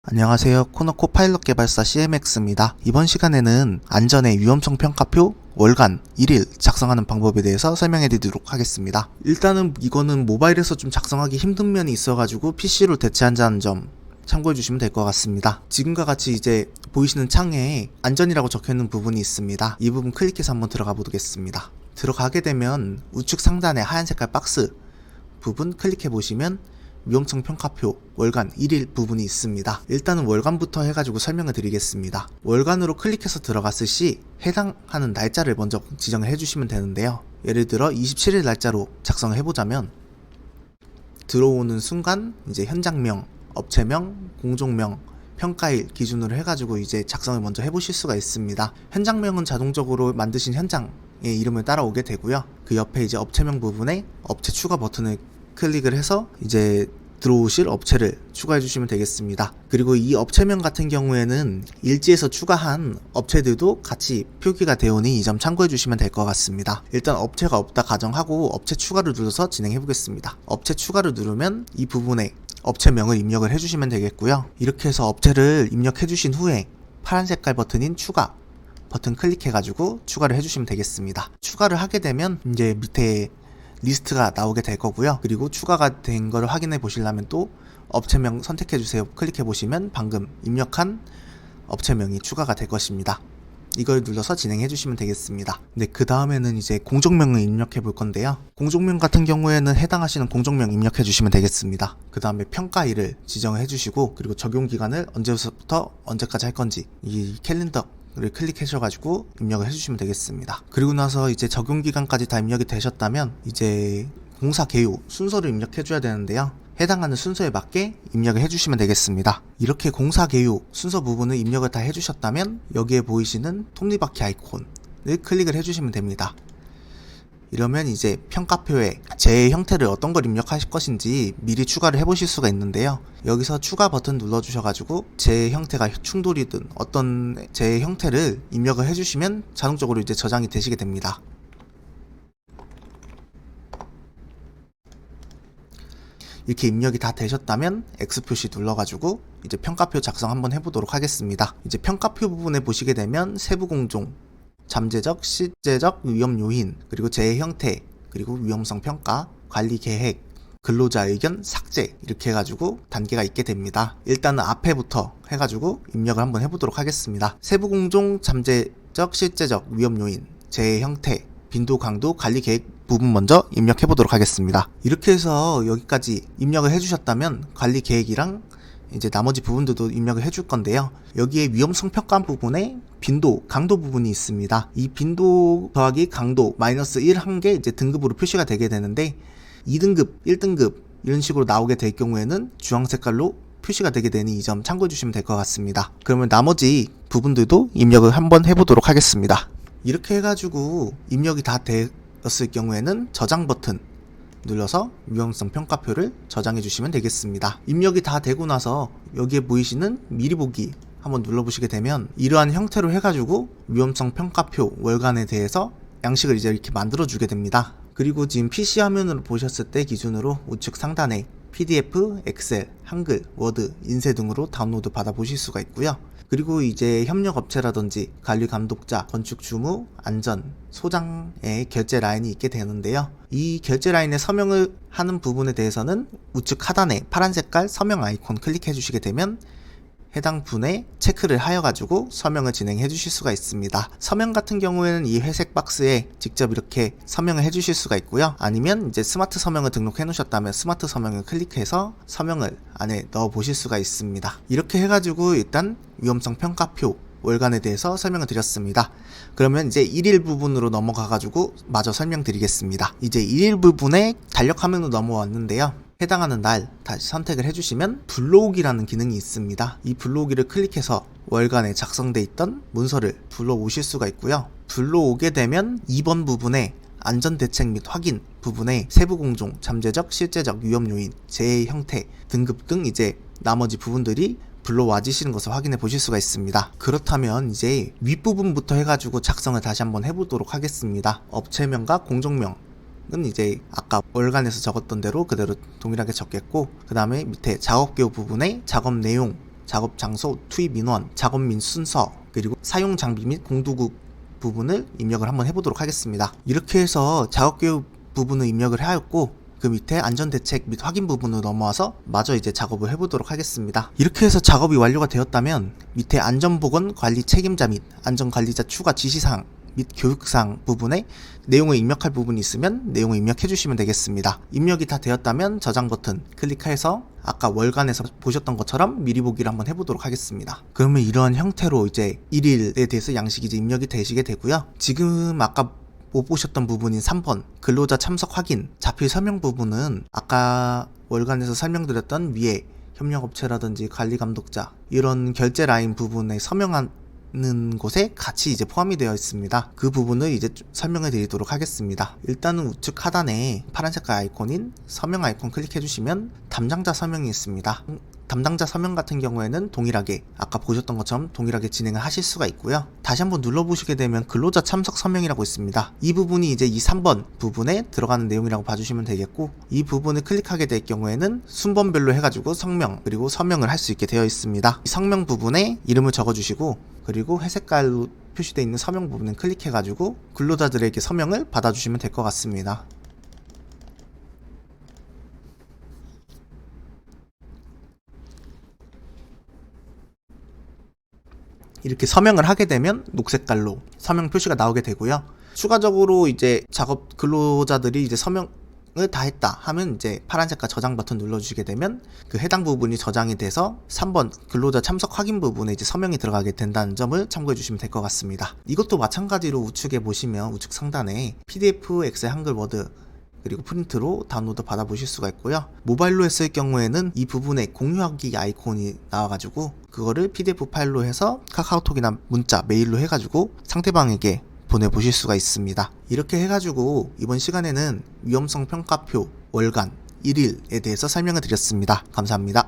안녕하세요. 코너 코파일럿 개발사 CMX입니다. 이번 시간에는 안전의 위험성 평가표 월간 1일 작성하는 방법에 대해서 설명해 드리도록 하겠습니다. 일단은 이거는 모바일에서 좀 작성하기 힘든 면이 있어가지고 PC로 대체한다는 점 참고해 주시면 될 것 같습니다. 지금과 같이 이제 보이시는 창에 안전이라고 적혀있는 부분이 있습니다. 이 부분 클릭해서 한번 들어가 보겠습니다. 들어가게 되면 우측 상단에 하얀 색깔 박스 부분 클릭해 보시면 위험성 평가표 월간 1일 부분이 있습니다. 일단은 월간부터 해가지고 설명을 드리겠습니다. 월간으로 클릭해서 들어갔을 시 해당하는 날짜를 먼저 지정을 해주시면 되는데요. 예를 들어 27일 날짜로 작성을 해보자면 들어오는 순간 이제 현장명, 업체명, 공종명, 평가일 기준으로 해가지고 이제 작성을 먼저 해보실 수가 있습니다. 현장명은 자동적으로 만드신 현장의 이름을 따라오게 되고요. 그 옆에 이제 업체명 부분에 업체 추가 버튼을 클릭을 해서 이제 들어오실 업체를 추가해 주시면 되겠습니다. 그리고 이 업체명 같은 경우에는 일지에서 추가한 업체들도 같이 표기가 되오니 이 점 참고해 주시면 될 것 같습니다. 일단 업체가 없다 가정하고 업체 추가를 눌러서 진행해 보겠습니다. 업체 추가를 누르면 이 부분에 업체명을 입력을 해 주시면 되겠고요. 이렇게 해서 업체를 입력해 주신 후에 파란 색깔 버튼인 추가 버튼 클릭해 가지고 추가를 해 주시면 되겠습니다. 추가를 하게 되면 이제 밑에 리스트가 나오게 될 거고요. 그리고 추가가 된 걸 확인해 보시려면 또 업체명 선택해 주세요. 클릭해 보시면 방금 입력한 업체명이 추가가 될 것입니다. 이걸 눌러서 진행해 주시면 되겠습니다. 네, 그 다음에는 이제 공종명을 입력해 볼 건데요. 공종명 같은 경우에는 해당하시는 공종명 입력해 주시면 되겠습니다. 그 다음에 평가일을 지정을 해 주시고 그리고 적용 기간을 언제부터 언제까지 할 건지 이 캘린더 를 클릭하셔가지고 입력을 해주시면 되겠습니다. 그리고 나서 이제 적용기간까지 다 입력이 되셨다면 이제 공사 개요 순서를 입력해줘야 되는데요. 해당하는 순서에 맞게 입력을 해주시면 되겠습니다. 이렇게 공사 개요 순서 부분을 입력을 다 해주셨다면 여기에 보이시는 톱니바퀴 아이콘을 클릭을 해주시면 됩니다. 이러면 이제 평가표에 제 형태를 어떤 걸 입력하실 것인지 미리 추가를 해보실 수가 있는데요. 여기서 추가 버튼 눌러주셔가지고 제 형태가 충돌이든 어떤 제 형태를 입력을 해주시면 자동적으로 이제 저장이 되시게 됩니다. 이렇게 입력이 다 되셨다면 X 표시 눌러가지고 이제 평가표 작성 한번 해보도록 하겠습니다. 이제 평가표 부분에 보시게 되면 세부 공종, 잠재적, 실제적 위험 요인, 그리고 재해 형태, 그리고 위험성 평가, 관리 계획, 근로자 의견, 삭제 이렇게 해가지고 단계가 있게 됩니다. 일단은 앞에부터 해가지고 입력을 한번 해보도록 하겠습니다. 세부 공종, 잠재적, 실제적 위험 요인, 재해 형태, 빈도, 강도, 관리 계획 부분 먼저 입력해 보도록 하겠습니다. 이렇게 해서 여기까지 입력을 해주셨다면 관리 계획이랑 이제 나머지 부분들도 입력을 해줄 건데요. 여기에 위험성 평가 부분에 빈도, 강도 부분이 있습니다. 이 빈도 더하기 강도 마이너스 1 한 게 이제 등급으로 표시가 되게 되는데 2등급, 1등급 이런 식으로 나오게 될 경우에는 주황 색깔로 표시가 되게 되니 이 점 참고해 주시면 될 것 같습니다. 그러면 나머지 부분들도 입력을 한번 해보도록 하겠습니다. 이렇게 해가지고 입력이 다 되었을 경우에는 저장 버튼 눌러서 위험성 평가표를 저장해 주시면 되겠습니다. 입력이 다 되고 나서 여기에 보이시는 미리 보기 한번 눌러보시게 되면 이러한 형태로 해가지고 위험성 평가표 월간에 대해서 양식을 이제 이렇게 만들어 주게 됩니다. 그리고 지금 PC 화면으로 보셨을 때 기준으로 우측 상단에 PDF, 엑셀, 한글, 워드, 인쇄 등으로 다운로드 받아 보실 수가 있고요. 그리고 이제 협력업체라든지 관리감독자, 건축주무, 안전, 소장의 결제 라인이 있게 되는데요. 이 결제 라인에 서명을 하는 부분에 대해서는 우측 하단에 파란 색깔 서명 아이콘 클릭해 주시게 되면 해당 분에 체크를 하여 가지고 서명을 진행해 주실 수가 있습니다. 서명 같은 경우에는 이 회색 박스에 직접 이렇게 서명을 해 주실 수가 있고요. 아니면 이제 스마트 서명을 등록해 놓으셨다면 스마트 서명을 클릭해서 서명을 안에 넣어 보실 수가 있습니다. 이렇게 해 가지고 일단 위험성 평가표 월간에 대해서 설명을 드렸습니다. 그러면 이제 1일 부분으로 넘어가 가지고 마저 설명드리겠습니다. 이제 1일 부분에 달력 화면으로 넘어왔는데요. 해당하는 날 다시 선택을 해주시면 불러오기라는 기능이 있습니다. 이 불러오기를 클릭해서 월간에 작성돼 있던 문서를 불러오실 수가 있고요. 불러오게 되면 2번 부분에 안전대책 및 확인 부분에 세부공종, 잠재적, 실제적 위험 요인, 재해 형태, 등급 등 이제 나머지 부분들이 불러와지시는 것을 확인해 보실 수가 있습니다. 그렇다면 이제 윗부분부터 해가지고 작성을 다시 한번 해보도록 하겠습니다. 업체명과 공종명 은 이제 아까 월간에서 적었던 대로 그대로 동일하게 적겠고, 그 다음에 밑에 작업기호 부분에 작업 내용 작업 장소, 투입 인원, 작업 및 순서, 그리고 사용 장비 및 공도구 부분을 입력을 한번 해보도록 하겠습니다. 이렇게 해서 작업 계획 부분을 입력을 하였고, 그 밑에 안전대책 및 확인 부분으로 넘어와서 마저 이제 작업을 해보도록 하겠습니다. 이렇게 해서 작업이 완료가 되었다면 밑에 안전보건 관리 책임자 및 안전관리자 추가 지시사항 및 교육사항 부분에 내용을 입력할 부분이 있으면 내용을 입력해 주시면 되겠습니다. 입력이 다 되었다면 저장 버튼 클릭해서 아까 월간에서 보셨던 것처럼 미리 보기를 한번 해보도록 하겠습니다. 그러면 이러한 형태로 이제 1일에 대해서 양식이 이제 입력이 되시게 되고요. 지금 아까 못 보셨던 부분인 3번 근로자 참석 확인 자필 서명 부분은 아까 월간에서 설명드렸던 위에 협력업체라든지 관리감독자 이런 결제 라인 부분에 서명하는 곳에 같이 이제 포함이 되어 있습니다. 그 부분을 이제 설명해 드리도록 하겠습니다. 일단은 우측 하단에 파란 색깔 아이콘인 서명 아이콘 클릭해 주시면 담당자 서명이 있습니다. 담당자 서명 같은 경우에는 동일하게 아까 보셨던 것처럼 동일하게 진행을 하실 수가 있고요. 다시 한번 눌러보시게 되면 근로자 참석 서명이라고 있습니다. 이 부분이 이제 이 3번 부분에 들어가는 내용이라고 봐주시면 되겠고, 이 부분을 클릭하게 될 경우에는 순번별로 해가지고 성명 그리고 서명을 할 수 있게 되어 있습니다. 이 성명 부분에 이름을 적어주시고, 그리고 회색깔로 표시되어 있는 서명 부분을 클릭해가지고 근로자들에게 서명을 받아주시면 될 것 같습니다. 이렇게 서명을 하게 되면 녹색깔로 서명 표시가 나오게 되고요. 추가적으로 이제 작업 근로자들이 이제 서명을 다 했다 하면 이제 파란 색깔 저장 버튼 눌러주시게 되면 그 해당 부분이 저장이 돼서 3번 근로자 참석 확인 부분에 이제 서명이 들어가게 된다는 점을 참고해 주시면 될 것 같습니다. 이것도 마찬가지로 우측에 보시면 우측 상단에 PDF, 엑셀, 한글, 워드 그리고 프린트로 다운로드 받아보실 수가 있고요. 모바일로 했을 경우에는 이 부분에 공유하기 아이콘이 나와가지고 그거를 PDF 파일로 해서 카카오톡이나 문자, 메일로 해가지고 상대방에게 보내보실 수가 있습니다. 이렇게 해가지고 이번 시간에는 위험성 평가표 월간 1일에 대해서 설명을 드렸습니다. 감사합니다.